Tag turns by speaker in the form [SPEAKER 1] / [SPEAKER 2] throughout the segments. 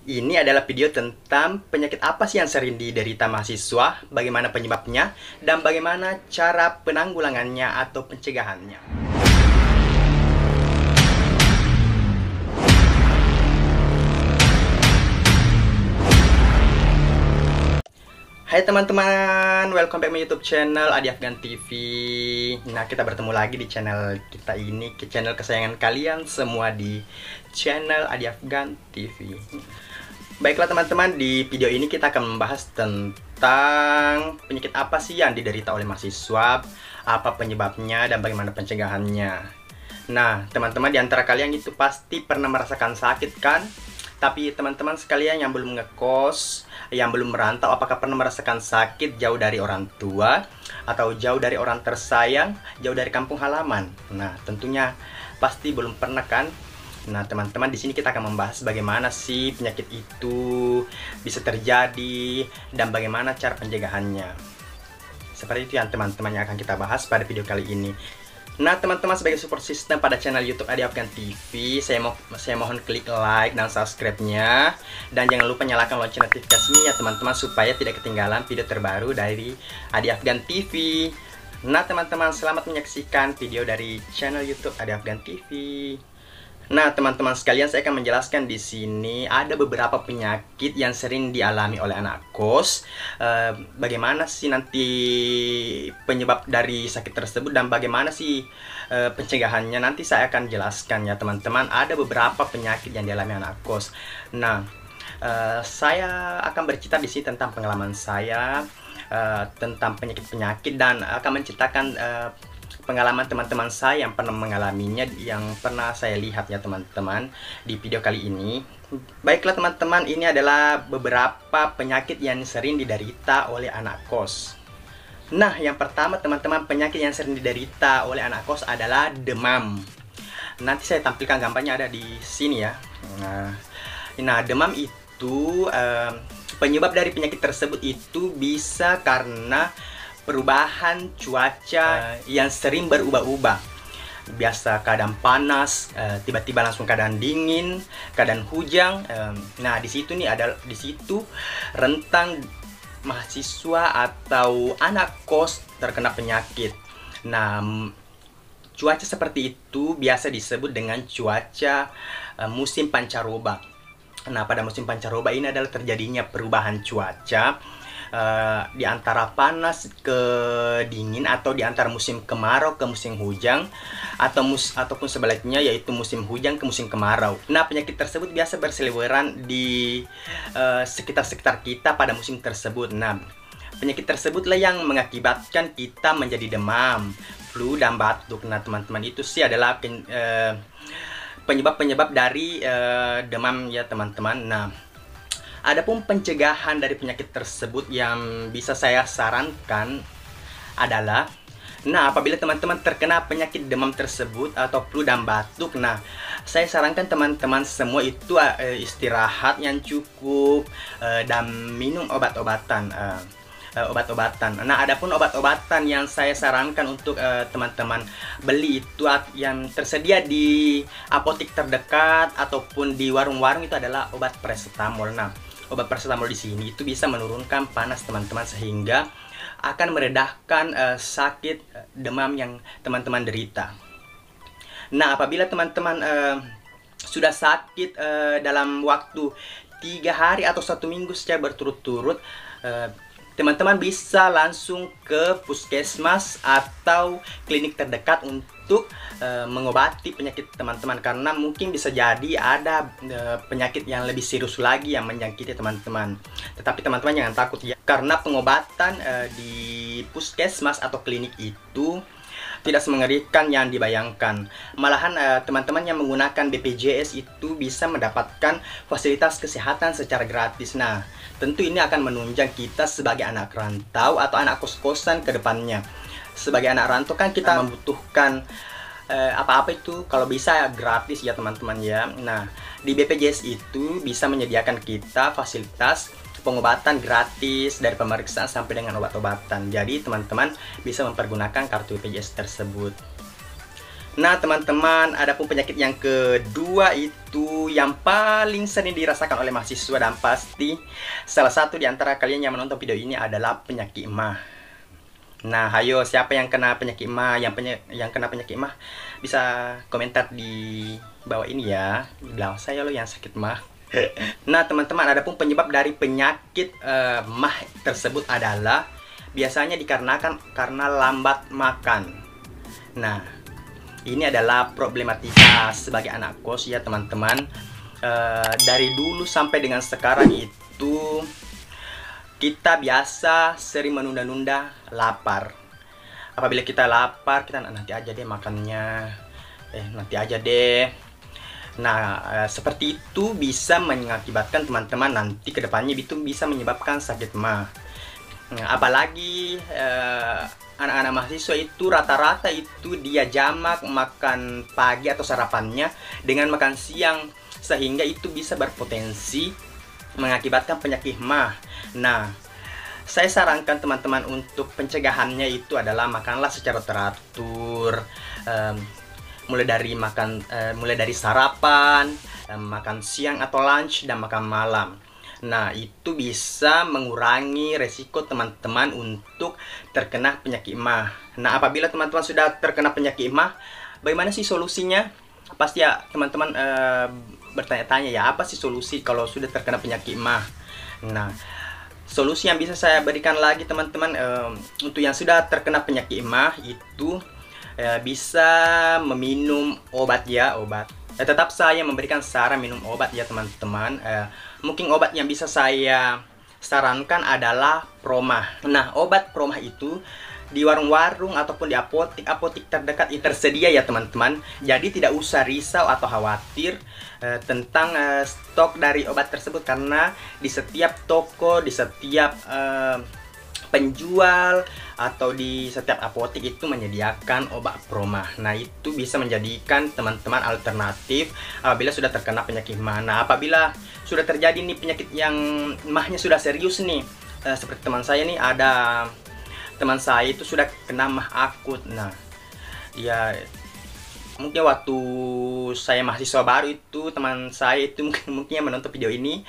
[SPEAKER 1] Ini adalah video tentang penyakit apa sih yang sering diderita mahasiswa, bagaimana penyebabnya, dan bagaimana cara penanggulangannya atau pencegahannya. Hai teman-teman, welcome back my YouTube channel Adi Afgan TV. Nah, kita bertemu lagi di channel kita ini, ke channel kesayangan kalian semua di channel Adi Afgan TV. Baiklah teman-teman, di video ini kita akan membahas tentang penyakit apa sih yang diderita oleh mahasiswa, apa penyebabnya, dan bagaimana pencegahannya. Nah, teman-teman di antara kalian itu pasti pernah merasakan sakit kan? Tapi teman-teman sekalian yang belum ngekos, yang belum merantau, apakah pernah merasakan sakit jauh dari orang tua, atau jauh dari orang tersayang, jauh dari kampung halaman? Nah, tentunya pasti belum pernah kan? Nah, teman-teman, di sini kita akan membahas bagaimana sih penyakit itu bisa terjadi dan bagaimana cara pencegahannya. Seperti itu yang teman-teman yang akan kita bahas pada video kali ini. Nah, teman-teman, sebagai support system pada channel YouTube Adi Afgan TV, saya mohon klik like dan subscribe-nya, dan jangan lupa nyalakan lonceng notifikasinya ya teman-teman, supaya tidak ketinggalan video terbaru dari Adi Afgan TV. Nah, teman-teman, selamat menyaksikan video dari channel YouTube Adi Afgan TV. Nah, teman-teman sekalian, saya akan menjelaskan di sini ada beberapa penyakit yang sering dialami oleh anak kos. Bagaimana sih nanti penyebab dari sakit tersebut dan bagaimana sih pencegahannya? Nanti saya akan jelaskan ya teman-teman. Ada beberapa penyakit yang dialami anak kos. Nah, saya akan bercerita di sini tentang pengalaman saya tentang penyakit-penyakit, dan akan menceritakan pengalaman teman-teman saya yang pernah mengalaminya, yang pernah saya lihat ya teman-teman di video kali ini. Baiklah teman-teman, ini adalah beberapa penyakit yang sering diderita oleh anak kos. Nah, yang pertama teman-teman, penyakit yang sering diderita oleh anak kos adalah demam. Nanti saya tampilkan gambarnya, ada di sini ya. Nah, demam itu penyebab dari penyakit tersebut itu bisa karena perubahan cuaca yang sering berubah-ubah. Biasa keadaan panas, tiba-tiba langsung keadaan dingin, keadaan hujan. Nah, di situ rentang mahasiswa atau anak kos terkena penyakit. Nah, cuaca seperti itu biasa disebut dengan cuaca musim pancaroba. Nah, pada musim pancaroba ini adalah terjadinya perubahan cuaca di antara panas ke dingin, atau di antara musim kemarau ke musim hujan, ataupun sebaliknya, yaitu musim hujan ke musim kemarau. Nah, penyakit tersebut biasa berseliweran di sekitar-sekitar kita pada musim tersebut. Nah, penyakit tersebutlah yang mengakibatkan kita menjadi demam, flu, dan batuk. Nah, teman-teman, itu sih adalah penyebab-penyebab dari demam ya teman-teman. Nah, adapun pencegahan dari penyakit tersebut yang bisa saya sarankan adalah, nah, apabila teman-teman terkena penyakit demam tersebut atau flu dan batuk, nah, saya sarankan teman-teman semua itu istirahat yang cukup dan minum obat-obatan. Nah, adapun obat-obatan yang saya sarankan untuk teman-teman beli itu yang tersedia di apotek terdekat ataupun di warung-warung itu adalah obat paracetamol. Nah, obat paracetamol di sini itu bisa menurunkan panas teman-teman, sehingga akan meredahkan sakit demam yang teman-teman derita. Nah, apabila teman-teman sudah sakit dalam waktu 3 hari atau 1 minggu secara berturut-turut, teman-teman bisa langsung ke puskesmas atau klinik terdekat untuk mengobati penyakit teman-teman, karena mungkin bisa jadi ada penyakit yang lebih serius lagi yang menjangkiti teman-teman. Tetapi teman-teman jangan takut ya, karena pengobatan di puskesmas atau klinik itu tidak semengerikan yang dibayangkan. Malahan teman-teman yang menggunakan BPJS itu bisa mendapatkan fasilitas kesehatan secara gratis. Nah, tentu ini akan menunjang kita sebagai anak rantau atau anak kos-kosan ke depannya. Sebagai anak rantau kan kita membutuhkan apa-apa itu kalau bisa gratis ya teman-teman ya. Nah, di BPJS itu bisa menyediakan kita fasilitas pengobatan gratis dari pemeriksaan sampai dengan obat-obatan. Jadi teman-teman bisa mempergunakan kartu BPJS tersebut. Nah teman-teman, ada pun penyakit yang kedua itu yang paling sering dirasakan oleh mahasiswa, dan pasti salah satu di antara kalian yang menonton video ini adalah penyakit MAH. Nah, ayo siapa yang kena penyakit MAH, yang kena penyakit MAH bisa komentar di bawah ini ya. Bilang saya loh yang sakit MAH. Nah teman-teman, ada pun penyebab dari penyakit MAH tersebut adalah biasanya dikarenakan karena lambat makan. Nah, ini adalah problematika sebagai anak kos ya teman-teman. Dari dulu sampai dengan sekarang itu kita biasa sering menunda-nunda lapar. Apabila kita lapar, kita nanti aja deh makannya, nanti aja deh. Nah, seperti itu bisa mengakibatkan teman-teman nanti kedepannya itu bisa menyebabkan sakit MAH. Nah, apalagi anak-anak mahasiswa itu rata-rata itu dia jamak makan pagi atau sarapannya dengan makan siang, sehingga itu bisa berpotensi mengakibatkan penyakit MAH. Nah, saya sarankan teman-teman untuk pencegahannya itu adalah makanlah secara teratur, mulai dari sarapan, makan siang atau lunch, dan makan malam. Nah, itu bisa mengurangi resiko teman-teman untuk terkena penyakit MAH. Nah, apabila teman-teman sudah terkena penyakit MAH, bagaimana sih solusinya? Pasti ya teman-teman bertanya-tanya ya, apa sih solusi kalau sudah terkena penyakit MAH? Nah, solusi yang bisa saya berikan lagi teman-teman, untuk yang sudah terkena penyakit MAH itu bisa meminum obat ya, tetap saya memberikan saran minum obat ya teman-teman. Mungkin obat yang bisa saya sarankan adalah Promah. Nah, obat Promah itu di warung-warung ataupun di apotik terdekat tersedia ya teman-teman. Jadi tidak usah risau atau khawatir tentang stok dari obat tersebut, karena di setiap toko, di setiap penjual atau di setiap apotik itu menyediakan obat Promah. Nah, itu bisa menjadikan teman-teman alternatif apabila sudah terkena penyakit MAH. Nah, apabila sudah terjadi nih penyakit yang MAH-nya sudah serius nih, seperti teman saya nih, ada teman saya itu sudah kena MAH akut. Nah, dia mungkin waktu saya mahasiswa baru itu, teman saya itu mungkin yang menonton video ini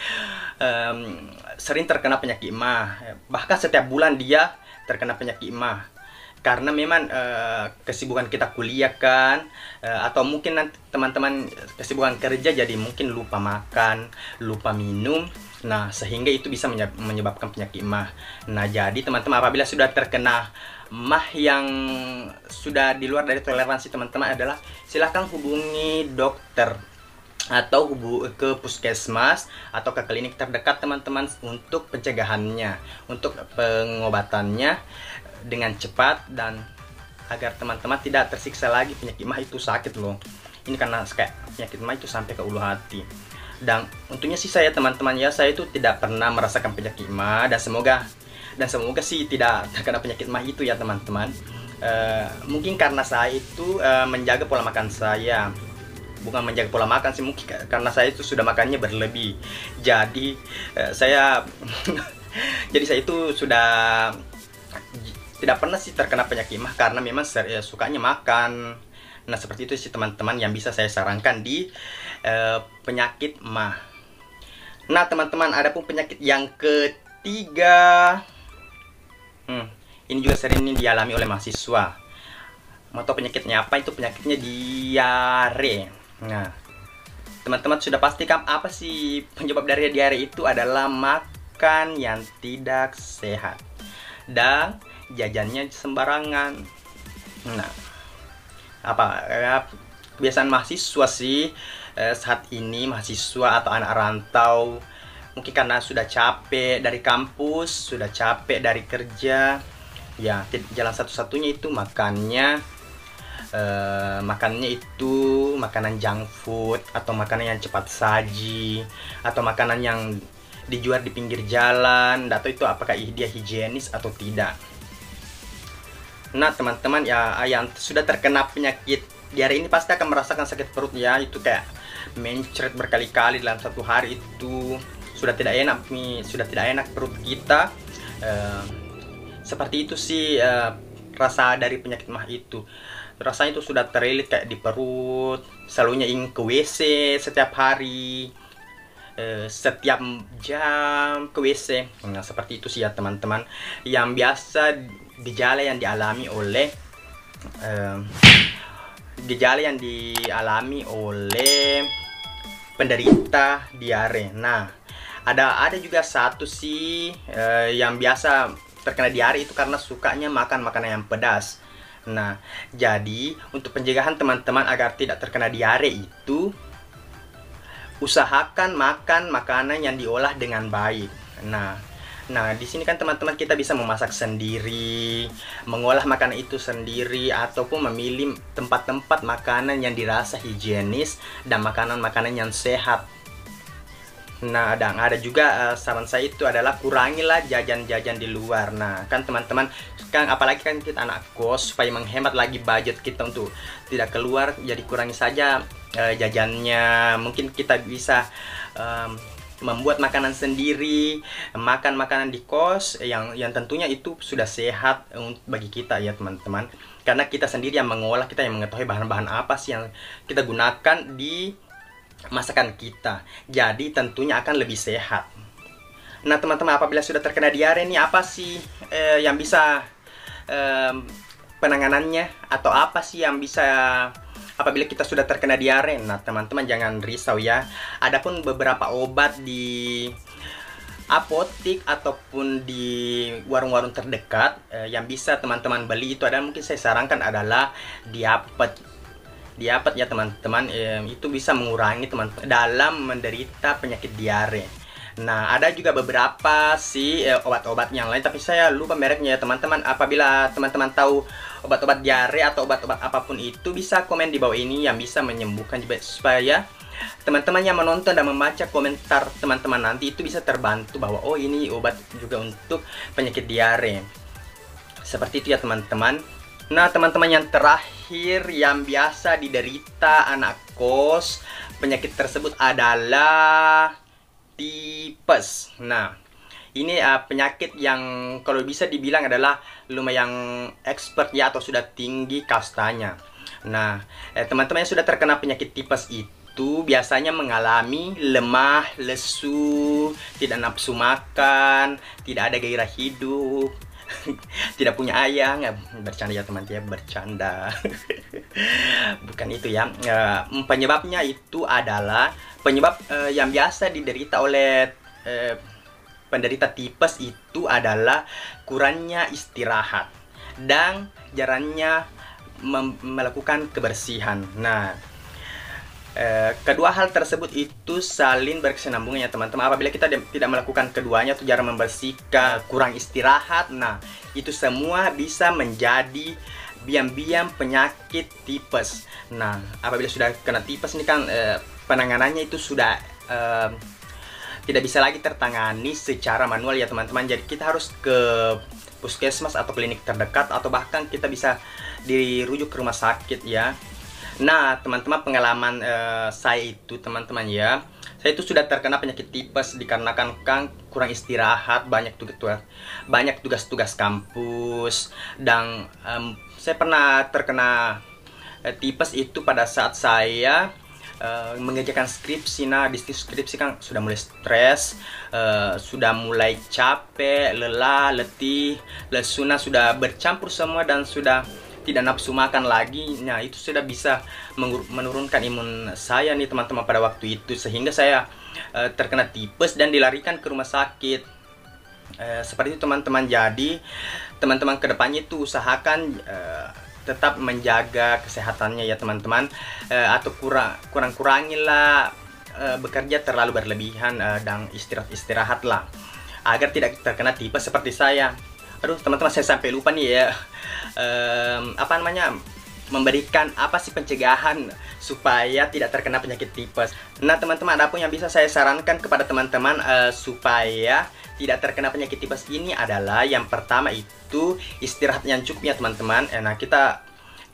[SPEAKER 1] sering terkena penyakit MAH. Bahkan setiap bulan dia terkena penyakit MAH, karena memang kesibukan kita kuliah kan, atau mungkin nanti teman-teman kesibukan kerja, jadi mungkin lupa makan, lupa minum. Nah, sehingga itu bisa menyebabkan penyakit MAH. Nah, jadi teman-teman apabila sudah terkena MAH yang sudah di luar dari toleransi teman-teman, adalah silahkan hubungi dokter atau ke puskesmas atau ke klinik terdekat teman-teman untuk pencegahannya, untuk pengobatannya dengan cepat, dan agar teman-teman tidak tersiksa lagi. Penyakit MAH itu sakit loh. Ini karena kayak penyakit MAH itu sampai ke ulu hati. Dan untungnya sih saya teman-teman ya, saya itu tidak pernah merasakan penyakit MAH, dan semoga sih tidak terkena penyakit MAH itu ya teman-teman. Mungkin karena saya itu menjaga pola makan saya. Bukan menjaga pola makan sih, mungkin karena saya itu sudah makannya berlebih. Jadi saya itu sudah tidak pernah sih terkena penyakit MAH, karena memang sukanya makan. Nah, seperti itu sih teman-teman yang bisa saya sarankan di penyakit MAH. Nah teman-teman, ada pun penyakit yang ketiga. Ini juga sering dialami oleh mahasiswa. Mau tahu penyakitnya apa? Itu penyakitnya diare. Nah, teman-teman sudah pastikan apa sih penyebab dari diare? Itu adalah makan yang tidak sehat dan jajannya sembarangan. Nah, kebiasaan mahasiswa sih saat ini, mahasiswa atau anak rantau, mungkin karena sudah capek dari kampus, sudah capek dari kerja, ya jalan satu-satunya itu makannya itu makanan junk food, atau makanan yang cepat saji, atau makanan yang dijual di pinggir jalan. Nggak tahu itu apakah dia higienis atau tidak. Nah teman-teman ya, yang sudah terkena penyakit diare ini pasti akan merasakan sakit perut ya. Itu kayak mencret berkali-kali dalam satu hari, itu sudah tidak enak nih, sudah tidak enak perut kita. Seperti itu sih rasa dari penyakit MAH itu. rasanya itu sudah terlilit kayak di perut, selalunya ingin ke WC setiap hari, setiap jam ke WC. Nah, seperti itu sih ya teman-teman, yang biasa gejala yang dialami oleh penderita diare. Nah, ada juga satu sih yang biasa terkena diare itu karena sukanya makan makanan yang pedas. Nah, jadi untuk pencegahan teman-teman agar tidak terkena diare itu, usahakan makan makanan yang diolah dengan baik. Nah, di sini kan teman-teman kita bisa memasak sendiri, mengolah makanan itu sendiri, ataupun memilih tempat-tempat makanan yang dirasa higienis dan makanan-makanan yang sehat. Nah, dan ada juga saran saya itu adalah kurangilah jajan-jajan di luar. Nah, kan teman-teman, kan apalagi kan kita anak kos, supaya menghemat lagi budget kita untuk tidak keluar, jadi kurangi saja jajannya. Mungkin kita bisa membuat makanan sendiri, makan makanan di kos yang tentunya itu sudah sehat bagi kita ya teman-teman. Karena kita sendiri yang mengolah, kita yang mengetahui bahan-bahan apa sih yang kita gunakan di masakan kita. Jadi tentunya akan lebih sehat. Nah teman-teman, apabila sudah terkena diare nih, apa sih yang bisa penanganannya, atau apa sih yang bisa apabila kita sudah terkena diare? Nah teman-teman jangan risau ya. Adapun beberapa obat di apotik ataupun di warung-warung terdekat yang bisa teman-teman beli itu adalah, mungkin saya sarankan adalah Diapet ya teman-teman. Itu bisa mengurangi teman-teman dalam menderita penyakit diare. Nah, ada juga beberapa sih obat-obat yang lain, tapi saya lupa mereknya ya teman-teman. Apabila teman-teman tahu obat-obat diare atau obat-obat apapun itu, bisa komen di bawah ini yang bisa menyembuhkan, supaya teman-teman yang menonton dan membaca komentar teman-teman nanti itu bisa terbantu bahwa oh ini obat juga untuk penyakit diare. Seperti itu ya teman-teman. Nah teman-teman, yang terakhir yang biasa diderita anak kos, penyakit tersebut adalah tipes. Nah, ini penyakit yang kalau bisa dibilang adalah lumayan expert ya, atau sudah tinggi kastanya. Nah, teman-teman yang sudah terkena penyakit tipes itu biasanya mengalami lemah, lesu, tidak nafsu makan, tidak ada gairah hidup, tidak punya ayah. Bercanda ya teman, ya bercanda. Bukan itu ya. Penyebabnya itu adalah penyebab yang biasa diderita oleh penderita tipes itu adalah kurangnya istirahat dan jarangnya melakukan kebersihan. Nah, kedua hal tersebut itu saling berkesinambungan ya teman-teman. Apabila kita tidak melakukan keduanya, atau jarang membersihkan, kurang istirahat, nah itu semua bisa menjadi biang-biang penyakit tipes. Nah, apabila sudah kena tipes ini kan penanganannya itu sudah tidak bisa lagi tertangani secara manual ya teman-teman. Jadi kita harus ke puskesmas atau klinik terdekat, atau bahkan kita bisa dirujuk ke rumah sakit ya. Nah teman-teman, pengalaman saya itu teman-teman ya, saya itu sudah terkena penyakit tipes dikarenakan kan kurang istirahat, banyak tugas-tugas kampus, dan saya pernah terkena tipes itu pada saat saya mengerjakan skripsi. Nah di skripsi kan sudah mulai stres, sudah mulai capek, lelah, letih, lesu, sudah bercampur semua dan sudah tidak nafsu makan lagi. Nah itu sudah bisa menurunkan imun saya nih teman-teman pada waktu itu, sehingga saya terkena tipes dan dilarikan ke rumah sakit. Seperti itu teman-teman. Jadi teman-teman kedepannya itu usahakan tetap menjaga kesehatannya ya teman-teman, atau kurangilah bekerja terlalu berlebihan, dan istirahatlah agar tidak terkena tipes seperti saya. Aduh teman-teman, saya sampai lupa nih ya memberikan apa sih pencegahan supaya tidak terkena penyakit tipes. Nah teman-teman, ada pun yang bisa saya sarankan kepada teman-teman supaya tidak terkena penyakit tipes ini adalah, yang pertama itu istirahat yang cukup ya teman-teman. Nah kita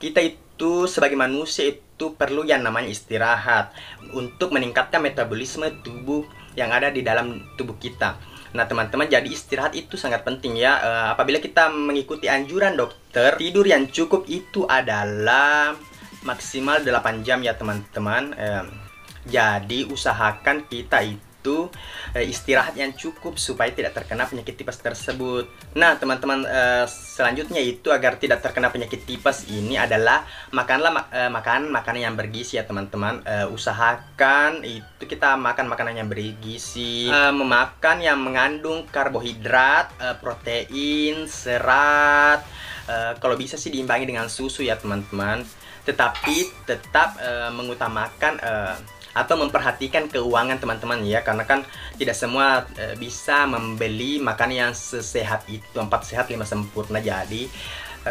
[SPEAKER 1] itu sebagai manusia itu perlu yang namanya istirahat untuk meningkatkan metabolisme tubuh yang ada di dalam tubuh kita. Nah teman-teman, jadi istirahat itu sangat penting ya. Apabila kita mengikuti anjuran dokter, tidur yang cukup itu adalah maksimal 8 jam ya teman-teman. Jadi usahakan kita itu istirahat yang cukup supaya tidak terkena penyakit tipes tersebut. Nah teman-teman, selanjutnya itu agar tidak terkena penyakit tipes ini adalah makanlah makanan yang bergizi ya teman-teman. Usahakan itu kita makan makanan yang bergizi, memakan yang mengandung karbohidrat, protein, serat, kalau bisa sih diimbangi dengan susu ya teman-teman. Tetapi tetap mengutamakan atau memperhatikan keuangan teman-teman ya, karena kan tidak semua bisa membeli makanan yang sesehat itu, 4 sehat 5 sempurna. Jadi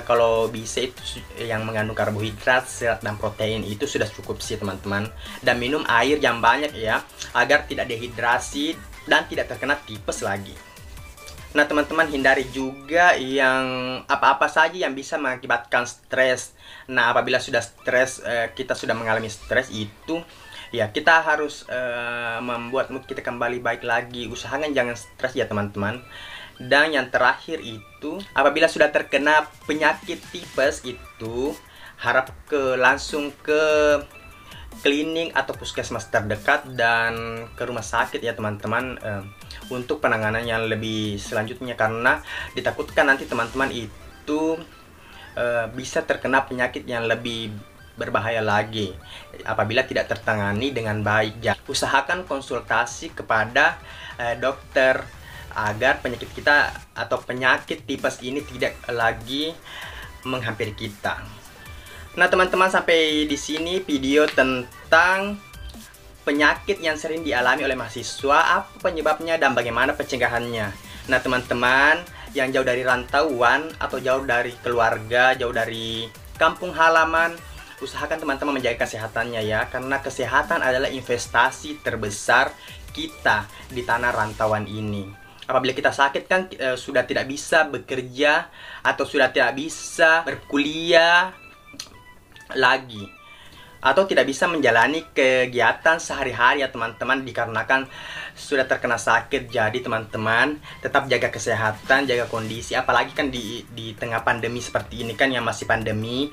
[SPEAKER 1] kalau bisa itu yang mengandung karbohidrat, serat dan protein itu sudah cukup sih teman-teman. Dan minum air yang banyak ya, agar tidak dehidrasi dan tidak terkena tipes lagi. Nah teman-teman, hindari juga yang apa-apa saja yang bisa mengakibatkan stres. Nah apabila sudah stres, kita sudah mengalami stres itu ya, kita harus membuat mood kita kembali baik lagi. Usahakan jangan stres ya teman-teman. Dan yang terakhir itu, apabila sudah terkena penyakit tipes itu, harap langsung ke klinik atau puskesmas terdekat dan ke rumah sakit ya teman-teman, untuk penanganan yang lebih selanjutnya, karena ditakutkan nanti teman-teman itu bisa terkena penyakit yang lebih berbahaya lagi apabila tidak tertangani dengan baik. Usahakan konsultasi kepada dokter agar penyakit kita atau penyakit tipes ini tidak lagi menghampiri kita. Nah teman-teman, sampai di sini video tentang penyakit yang sering dialami oleh mahasiswa, apa penyebabnya dan bagaimana pencegahannya. Nah teman-teman yang jauh dari rantauan atau jauh dari keluarga, jauh dari kampung halaman, usahakan teman-teman menjaga kesehatannya ya, karena kesehatan adalah investasi terbesar kita di tanah rantauan ini. Apabila kita sakit kan sudah tidak bisa bekerja atau sudah tidak bisa berkuliah lagi, atau tidak bisa menjalani kegiatan sehari-hari ya teman-teman, dikarenakan sudah terkena sakit. Jadi teman-teman tetap jaga kesehatan, jaga kondisi, apalagi kan di tengah pandemi seperti ini kan, yang masih pandemi,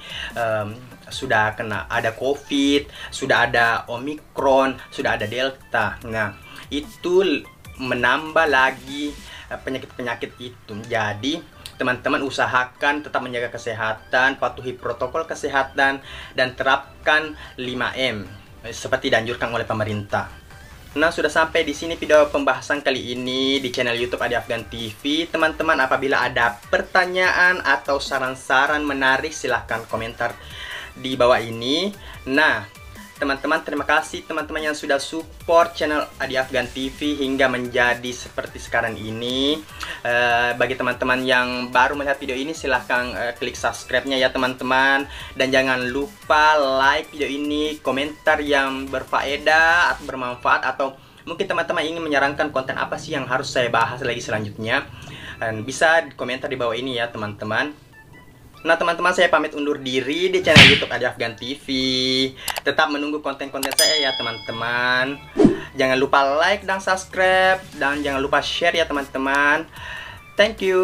[SPEAKER 1] sudah kena ada COVID, sudah ada Omikron, sudah ada Delta. Nah itu menambah lagi penyakit-penyakit itu. Jadi teman-teman usahakan tetap menjaga kesehatan, patuhi protokol kesehatan, dan terapkan 5M seperti dianjurkan oleh pemerintah. Nah sudah sampai di sini video pembahasan kali ini di channel YouTube Adi Afgan TV. Teman-teman, apabila ada pertanyaan atau saran-saran menarik, silahkan komentar di bawah ini. Nah teman-teman, terima kasih teman-teman yang sudah support channel Adi Afgan TV hingga menjadi seperti sekarang ini. Bagi teman-teman yang baru melihat video ini, silahkan klik subscribe-nya ya teman-teman. Dan jangan lupa like video ini, komentar yang berfaedah atau bermanfaat, atau mungkin teman-teman ingin menyarankan konten apa sih yang harus saya bahas lagi selanjutnya. Dan bisa komentar di bawah ini ya teman-teman. Nah teman-teman, saya pamit undur diri di channel YouTube Adi Afgan TV. Tetap menunggu konten-konten saya ya teman-teman. Jangan lupa like dan subscribe, dan jangan lupa share ya teman-teman. Thank you.